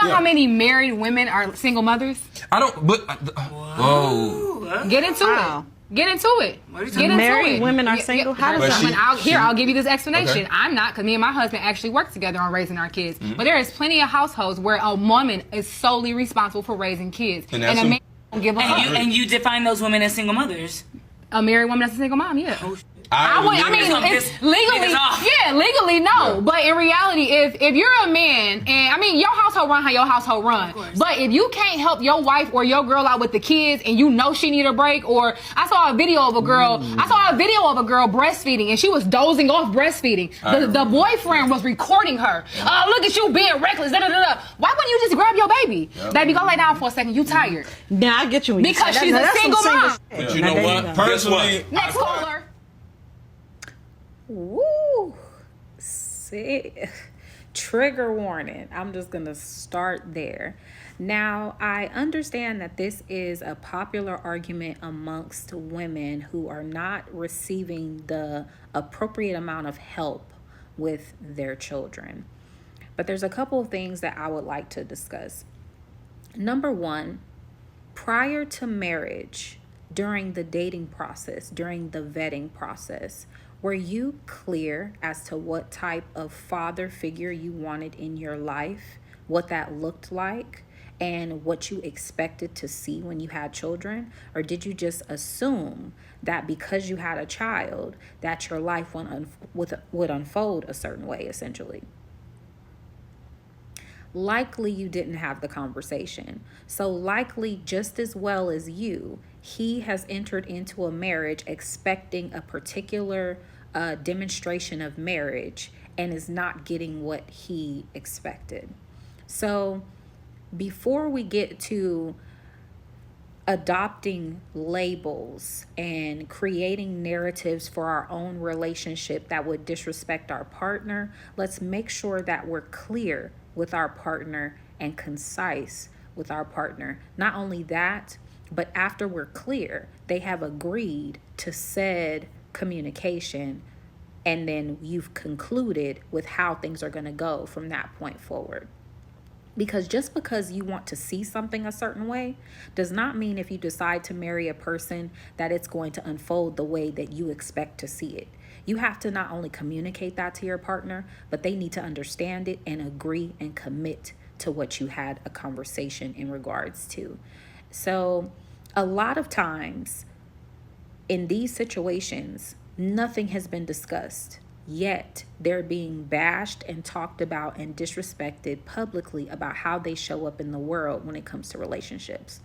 how many married women are single mothers? I don't. But whoa. Get into it. Get into it. Married women are single? How does that? I'll give you this explanation. Okay. I'm not, because me and my husband actually work together on raising our kids. But there is plenty of households where a woman is solely responsible for raising kids. And a man don't give a fuck. And you define those women as single mothers. A married woman that's a single mom, yeah. It's legally no, but in reality, if you're a man, and I mean your household run how your household run, but if you can't help your wife or your girl out with the kids, and you know she need a break, or I saw a video of a girl breastfeeding, and she was dozing off breastfeeding. The boyfriend was recording her. Look at you being reckless. Da, da, da, da. Why wouldn't you just grab your baby? Baby, go lay down for a second. You tired? Now I get you. When because she's a single mom. But you know what? Personally, next caller. Woo! See, trigger warning. I'm just gonna start there. Now, I understand that this is a popular argument amongst women who are not receiving the appropriate amount of help with their children. But there's a couple of things that I would like to discuss. Number one, prior to marriage, during the dating process, during the vetting process, were you clear as to what type of father figure you wanted in your life, what that looked like, and what you expected to see when you had children? Or did you just assume that because you had a child, that your life would unfold a certain way, essentially? Likely you didn't have the conversation. So likely, just as well as you, he has entered into a marriage expecting a particular demonstration of marriage and is not getting what he expected. So before we get to adopting labels and creating narratives for our own relationship that would disrespect our partner, let's make sure that we're clear with our partner and concise with our partner. Not only that, but after we're clear, they have agreed to said communication, and then you've concluded with how things are going to go from that point forward. Because just because you want to see something a certain way does not mean if you decide to marry a person that it's going to unfold the way that you expect to see it. You have to not only communicate that to your partner, but they need to understand it and agree and commit to what you had a conversation in regards to. So a lot of times in these situations, nothing has been discussed, yet they're being bashed and talked about and disrespected publicly about how they show up in the world when it comes to relationships.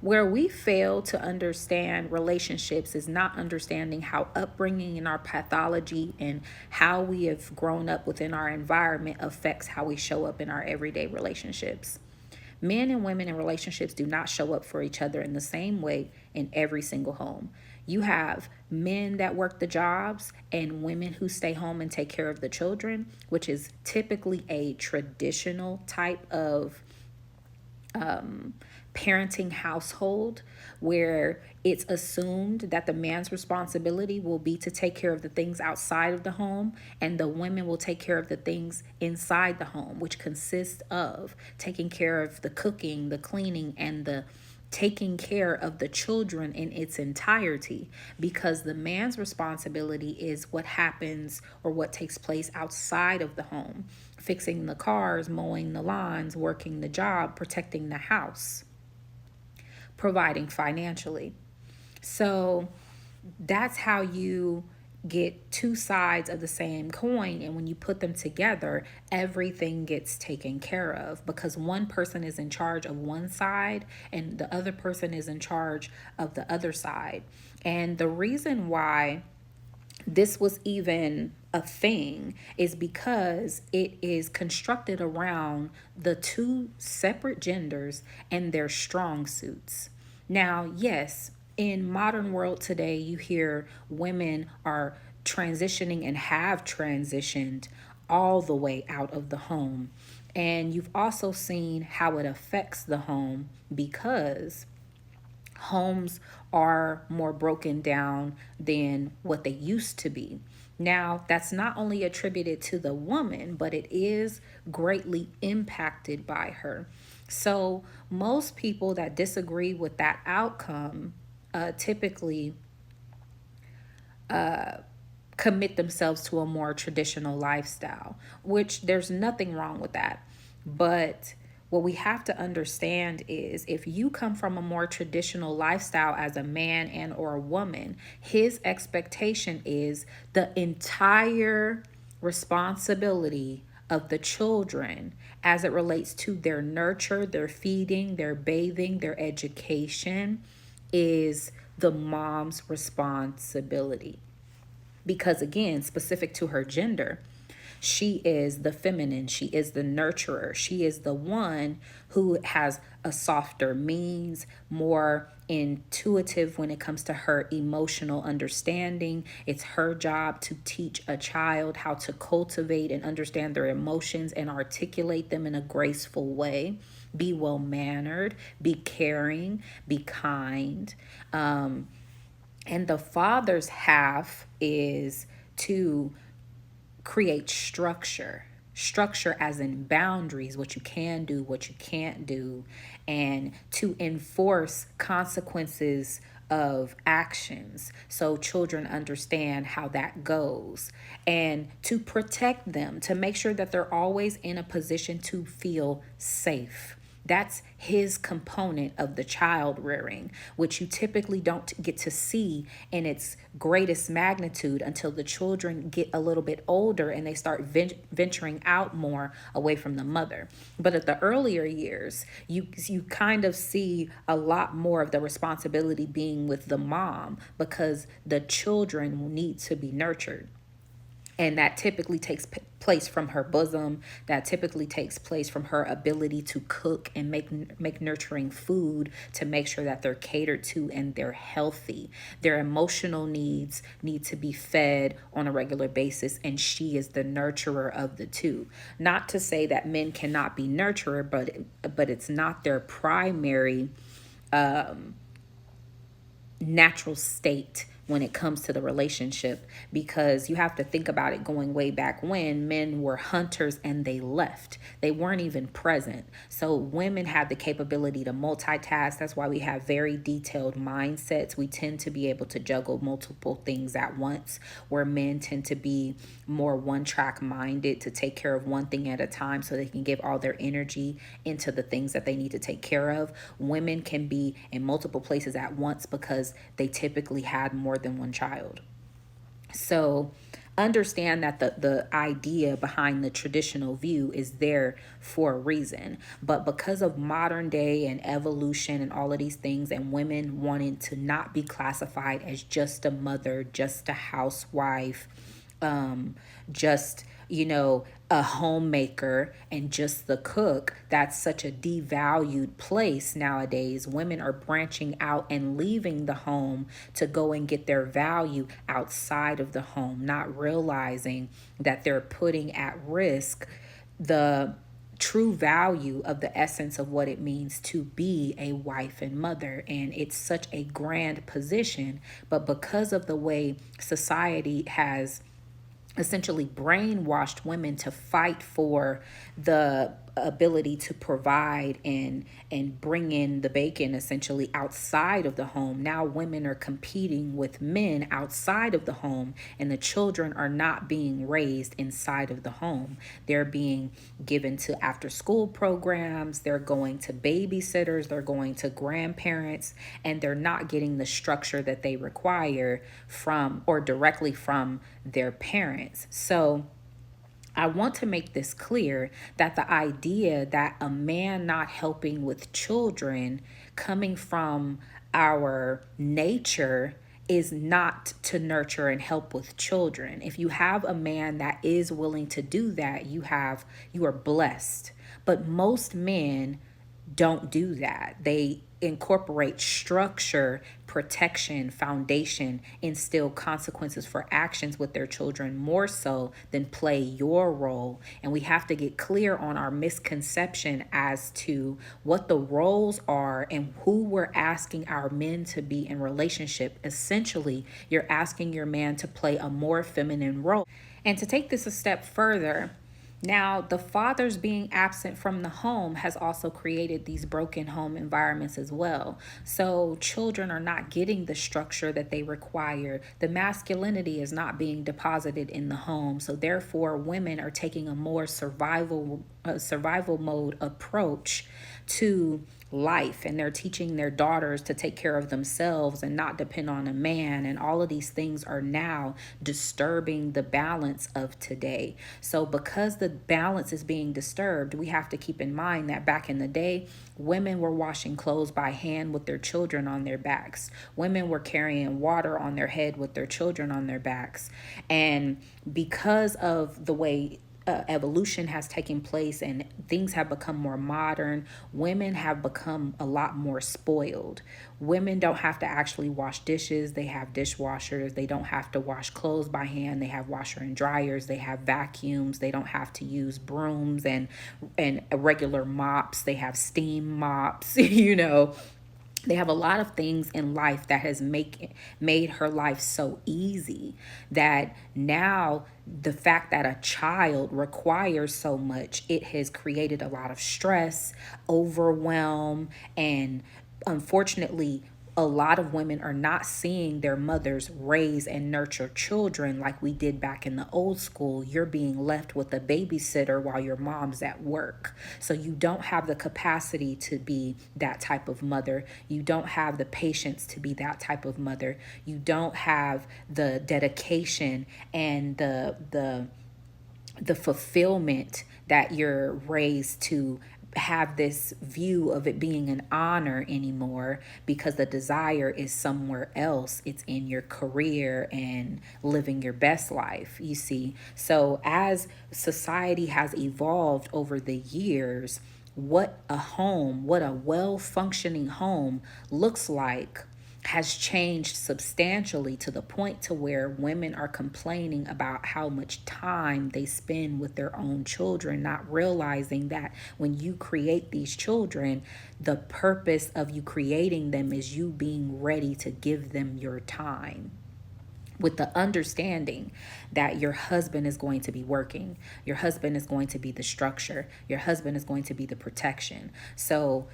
Where we fail to understand relationships is not understanding how upbringing and our pathology and how we have grown up within our environment affects how we show up in our everyday relationships. Men and women in relationships do not show up for each other in the same way in every single home. You have men that work the jobs and women who stay home and take care of the children, which is typically a traditional type of parenting household where it's assumed that the man's responsibility will be to take care of the things outside of the home and the women will take care of the things inside the home, which consists of taking care of the cooking, the cleaning, and the taking care of the children in its entirety, because the man's responsibility is what happens or what takes place outside of the home, fixing the cars, mowing the lawns, working the job, protecting the house, providing financially. So that's how you get two sides of the same coin, and when you put them together, everything gets taken care of because one person is in charge of one side and the other person is in charge of the other side. And the reason why this was even a thing is because it is constructed around the two separate genders and their strong suits. Now, yes, in modern world today, you hear women are transitioning and have transitioned all the way out of the home. And you've also seen how it affects the home because homes are more broken down than what they used to be. Now, that's not only attributed to the woman, but it is greatly impacted by her. So, most people that disagree with that outcome typically commit themselves to a more traditional lifestyle, which there's nothing wrong with that. But what we have to understand is if you come from a more traditional lifestyle as a man and or a woman, his expectation is the entire responsibility of the children as it relates to their nurture, their feeding, their bathing, their education is the mom's responsibility. Because again, specific to her gender, she is the feminine. She is the nurturer. She is the one who has a softer means, more intuitive when it comes to her emotional understanding. It's her job to teach a child how to cultivate and understand their emotions and articulate them in a graceful way. Be well-mannered, be caring, be kind. And the father's half is to create structure as in boundaries, what you can do, what you can't do, and to enforce consequences of actions so children understand how that goes, and to protect them, to make sure that they're always in a position to feel safe. That's his component of the child rearing, which you typically don't get to see in its greatest magnitude until the children get a little bit older and they start venturing out more away from the mother. But at the earlier years, you kind of see a lot more of the responsibility being with the mom because the children need to be nurtured. And that typically takes place from her bosom. That typically takes place from her ability to cook and make nurturing food to make sure that they're catered to and they're healthy. Their emotional needs need to be fed on a regular basis, and she is the nurturer of the two. Not to say that men cannot be nurturer, but it's not their primary natural state when it comes to the relationship, because you have to think about it going way back when men were hunters and they left. They weren't even present. So women had the capability to multitask. That's why we have very detailed mindsets. We tend to be able to juggle multiple things at once, where men tend to be more one-track minded to take care of one thing at a time so they can give all their energy into the things that they need to take care of. Women can be in multiple places at once because they typically had more than one child. So understand that the idea behind the traditional view is there for a reason. But because of modern day and evolution and all of these things, and women wanting to not be classified as just a mother, just a housewife, just, a homemaker and just the cook, that's such a devalued place nowadays. Women are branching out and leaving the home to go and get their value outside of the home, not realizing that they're putting at risk the true value of the essence of what it means to be a wife and mother. And it's such a grand position, but because of the way society has essentially brainwashed women to fight for the ability to provide and bring in the bacon essentially outside of the home. Now women are competing with men outside of the home, and the children are not being raised inside of the home. They're being given to after school programs, they're going to babysitters, they're going to grandparents, and they're not getting the structure that they require from or directly from their parents. So I want to make this clear that the idea that a man not helping with children coming from our nature is not to nurture and help with children. If you have a man that is willing to do that, you are blessed. But most men don't do that. They incorporate structure, protection, foundation, instill consequences for actions with their children more so than play your role. And we have to get clear on our misconception as to what the roles are and who we're asking our men to be in relationship. Essentially, you're asking your man to play a more feminine role. And to take this a step further, now, the fathers being absent from the home has also created these broken home environments as well. So children are not getting the structure that they require. The masculinity is not being deposited in the home. So therefore, women are taking a more survival mode approach to life, and they're teaching their daughters to take care of themselves and not depend on a man, and all of these things are now disturbing the balance of today. So because the balance is being disturbed, we have to keep in mind that back in the day, women were washing clothes by hand with their children on their backs. Women were carrying water on their head with their children on their backs. And because of the way evolution has taken place and things have become more modern, women have become a lot more spoiled. Women don't have to actually wash dishes. They have dishwashers. They don't have to wash clothes by hand. They have washer and dryers. They have vacuums. They don't have to use brooms and regular mops. They have steam mops, you know. They have a lot of things in life that has made her life so easy that now the fact that a child requires so much, it has created a lot of stress, overwhelm, and unfortunately, a lot of women are not seeing their mothers raise and nurture children like we did back in the old school. You're being left with a babysitter while your mom's at work. So you don't have the capacity to be that type of mother. You don't have the patience to be that type of mother. You don't have the dedication and the fulfillment that you're raised to have this view of it being an honor anymore, because the desire is somewhere else. It's in your career and living your best life, you see. So as society has evolved over the years, what a well-functioning home looks like has changed substantially, to the point to where women are complaining about how much time they spend with their own children, not realizing that when you create these children, the purpose of you creating them is you being ready to give them your time, with the understanding that your husband is going to be working, your husband is going to be the structure, your husband is going to be the protection. So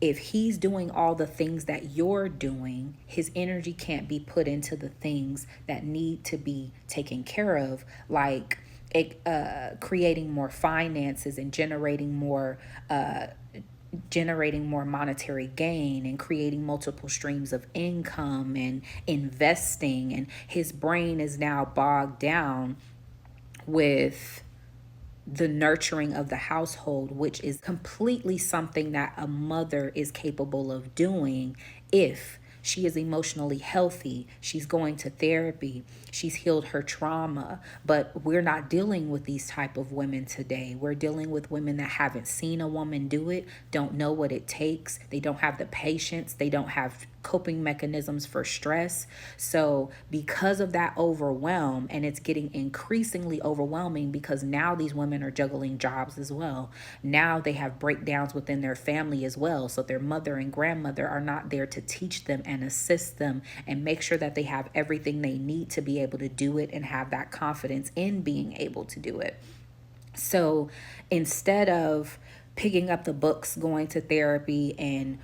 if he's doing all the things that you're doing, his energy can't be put into the things that need to be taken care of, like creating more finances and generating more monetary gain and creating multiple streams of income and investing. And his brain is now bogged down with the nurturing of the household, which is completely something that a mother is capable of doing if she is emotionally healthy, she's going to therapy, she's healed her trauma. But we're not dealing with these type of women today. We're dealing with women that haven't seen a woman do it, don't know what it takes. They don't have the patience. They don't have coping mechanisms for stress. So because of that overwhelm, and it's getting increasingly overwhelming because now these women are juggling jobs as well. Now they have breakdowns within their family as well. So their mother and grandmother are not there to teach them and assist them and make sure that they have everything they need to be able to do it and have that confidence in being able to do it. So instead of picking up the books, going to therapy and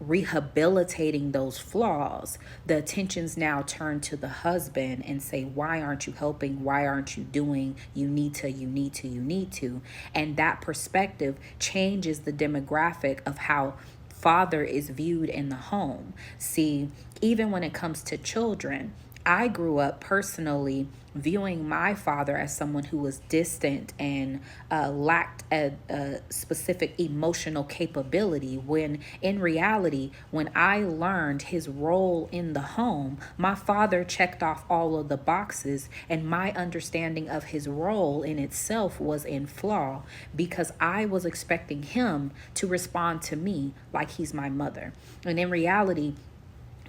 rehabilitating those flaws, the attention's now turned to the husband and say, why aren't you helping? Why aren't you doing? You need to. And that perspective changes the demographic of how father is viewed in the home. See, even when it comes to children, I grew up personally viewing my father as someone who was distant and lacked a specific emotional capability, when in reality, when I learned his role in the home, my father checked off all of the boxes, and my understanding of his role in itself was in flaw because I was expecting him to respond to me like he's my mother. And in reality,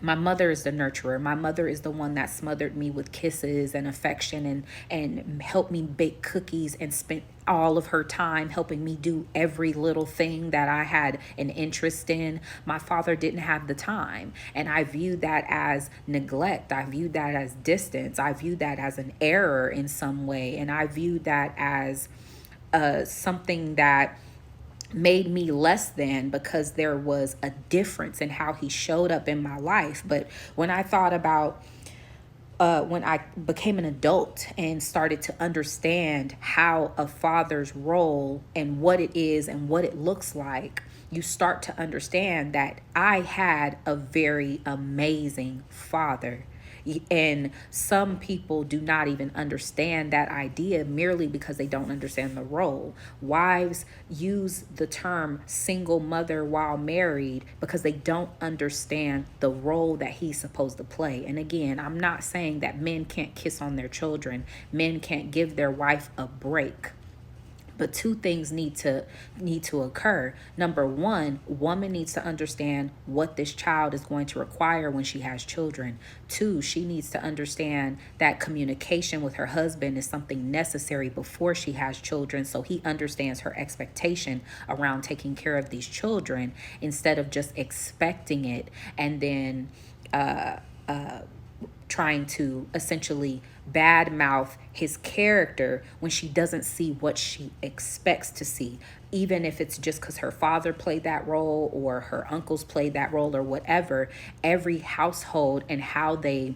my mother is the nurturer. My mother is the one that smothered me with kisses and affection and helped me bake cookies and spent all of her time helping me do every little thing that I had an interest in. My father didn't have the time. And I viewed that as neglect. I viewed that as distance. I viewed that as an error in some way. And I viewed that as something that made me less than because there was a difference in how he showed up in my life. But when I thought about when I became an adult and started to understand how a father's role and what it is and what it looks like, you start to understand that I had a very amazing father. And some people do not even understand that idea merely because they don't understand the role. Wives use the term single mother while married because they don't understand the role that he's supposed to play. And again, I'm not saying that men can't kiss on their children, men can't give their wife a break. But two things need to occur. Number one, woman needs to understand what this child is going to require when she has children. Two, she needs to understand that communication with her husband is something necessary before she has children, so he understands her expectation around taking care of these children instead of just expecting it and then trying to essentially badmouth his character when she doesn't see what she expects to see, even if it's just because her father played that role or her uncles played that role or whatever. Every household and how they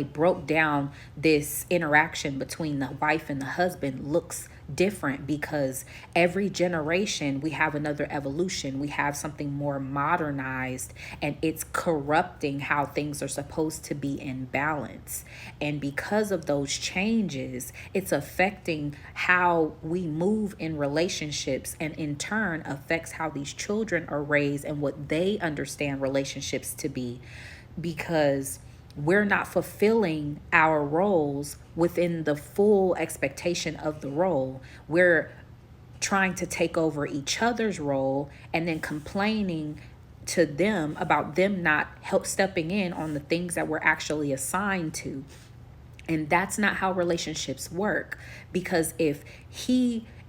broke down this interaction between the wife and the husband looks different because every generation we have another evolution. We have something more modernized, and it's corrupting how things are supposed to be in balance. And because of those changes, it's affecting how we move in relationships, and in turn affects how these children are raised and what they understand relationships to be, because we're not fulfilling our roles within the full expectation of the role. We're trying to take over each other's role and then complaining to them about them not stepping in on the things that we're actually assigned to. And that's not how relationships work, because if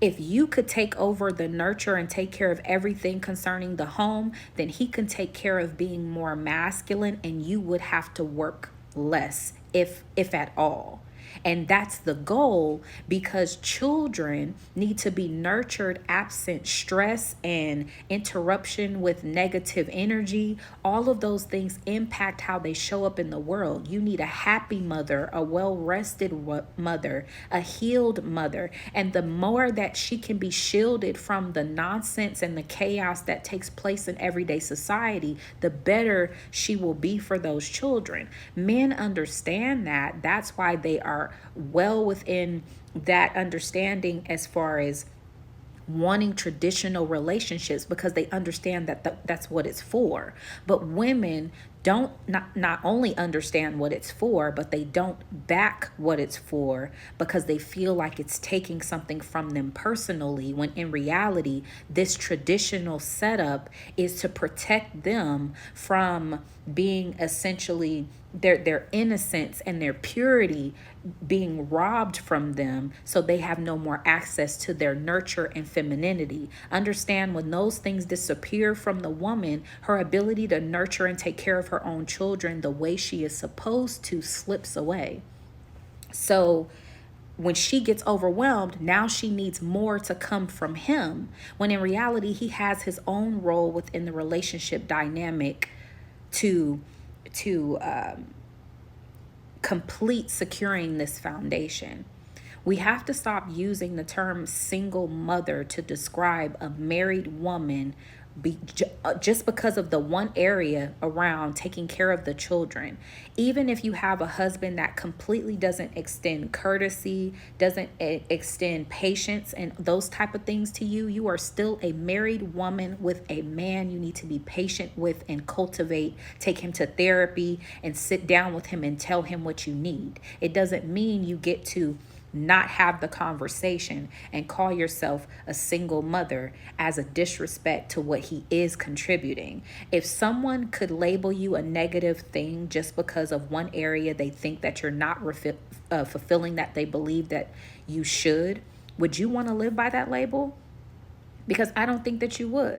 you could take over the nurture and take care of everything concerning the home, then he can take care of being more masculine, and you would have to work less, if at all. And that's the goal, because children need to be nurtured absent stress and interruption with negative energy. All of those things impact how they show up in the world. You need a happy mother, a well-rested mother, a healed mother. And the more that she can be shielded from the nonsense and the chaos that takes place in everyday society, the better she will be for those children. Men understand that. That's why they are well within that understanding as far as wanting traditional relationships, because they understand that that's what it's for. But women don't not only understand what it's for, but they don't back what it's for because they feel like it's taking something from them personally, when in reality, this traditional setup is to protect them from being essentially their innocence and their purity being robbed from them, so they have no more access to their nurture and femininity. Understand, when those things disappear from the woman, her ability to nurture and take care of her own children the way she is supposed to slips away. So when she gets overwhelmed, now she needs more to come from him, when in reality, he has his own role within the relationship dynamic to complete securing this foundation. We have to stop using the term single mother to describe a married woman just because of the one area around taking care of the children. Even if you have a husband that completely doesn't extend courtesy, doesn't extend patience and those type of things to you, you are still a married woman with a man you need to be patient with and cultivate. Take him to therapy and sit down with him and tell him what you need. It doesn't mean you get to not have the conversation and call yourself a single mother as a disrespect to what he is contributing. If someone could label you a negative thing just because of one area they think that you're not fulfilling that they believe that you should, would you want to live by that label? Because I don't think that you would.